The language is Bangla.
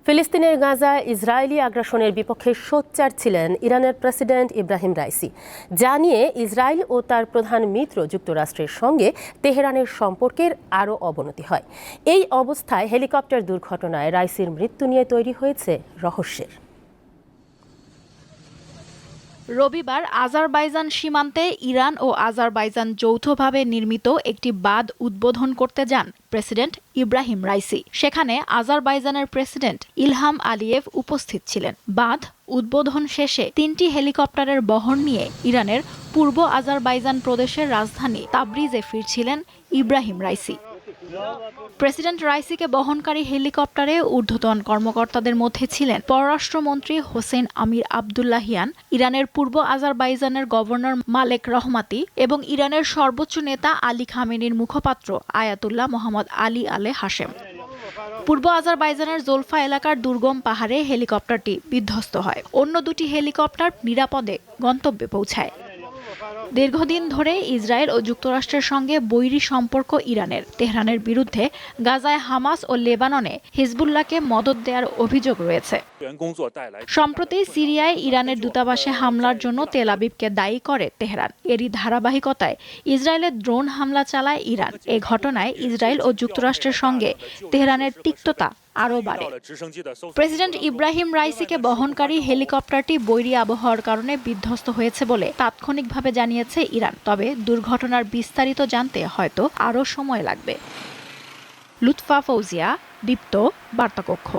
ফিলিস্তিনের গাজায় ইসরায়েলি আগ্রাসনের বিপক্ষে সোচ্চার ছিলেন ইরানের প্রেসিডেন্ট ইব্রাহিম রাইসি। যা নিয়ে ইসরায়েল ও তার প্রধান মিত্র যুক্তরাষ্ট্রের সঙ্গে তেহরানের সম্পর্কের আরও অবনতি হয়। এই অবস্থায় হেলিকপ্টার দুর্ঘটনায় রাইসির মৃত্যু নিয়ে তৈরি হয়েছে রহস্যের। রবিবার আজারবাইজান সীমান্তে ইরান ও আজারবাইজান যৌথভাবে নির্মিত একটি বাঁধ উদ্বোধন করতে যান প্রেসিডেন্ট ইব্রাহিম রাইসি। সেখানে আজারবাইজানের প্রেসিডেন্ট ইলহাম আলিয়েভ উপস্থিত ছিলেন। বাঁধ উদ্বোধন শেষে 3টি হেলিকপ্টারের বহর নিয়ে ইরানের পূর্ব আজারবাইজান প্রদেশের রাজধানী তাবরিজে ফিরছিলেন ইব্রাহিম রাইসি। প্রেসিডেন্ট রাইসিকে বহনকারী হেলিকপ্টারে ঊর্ধ্বতন কর্মকর্তাদের মধ্যে ছিলেন পররাষ্ট্রমন্ত্রী হোসেন আমির আবদুল্লাহিয়ান, ইরানের পূর্ব আজারবাইজানের গভর্নর মালেক রহমাতি এবং ইরানের সর্বোচ্চ নেতা আলী খামেনির মুখপাত্র আয়াতুল্লাহ মোহাম্মদ আলী আলে হাশেম। পূর্ব আজারবাইজানের জোলফা এলাকার দুর্গম পাহাড়ে হেলিকপ্টারটি বিধ্বস্ত হয়। অন্য দুটি হেলিকপ্টার নিরাপদে গন্তব্যে পৌঁছায়। দীর্ঘদিন ধরে ইসরায়েল ও যুক্তরাষ্ট্রের সঙ্গে বৈরী সম্পর্ক ইরানের। তেহরানের বিরুদ্ধে গাজায় হামাস ও লেবাননে হিজবুল্লাহকে মদদ দেওয়ার অভিযোগ রয়েছে। সম্প্রতি সিরিয়ায় ইরানের দূতাবাসে হামলার জন্য তেল আবিবকে দায়ী করে তেহরান। এরই ধারাবাহিকতায় ইসরায়েলের ড্রোন হামলা চালায় ইরান। এ ঘটনায় ইসরায়েল ও যুক্তরাষ্ট্রের সঙ্গে তেহরানের তিক্ততা আরও বাড়ে। প্রেসিডেন্ট ইব্রাহিম রাইসিকে বহনকারী হেলিকপ্টারটি বৈরী আবহাওয়ার কারণে বিধ্বস্ত হয়েছে বলে তাৎক্ষণিকভাবে জানিয়েছে ইরান। তবে দুর্ঘটনার বিস্তারিত জানতে হয়তো আরও সময় লাগবে। লুৎফা ফৌজিয়া, দীপ্ত, বার্তাকক্ষ।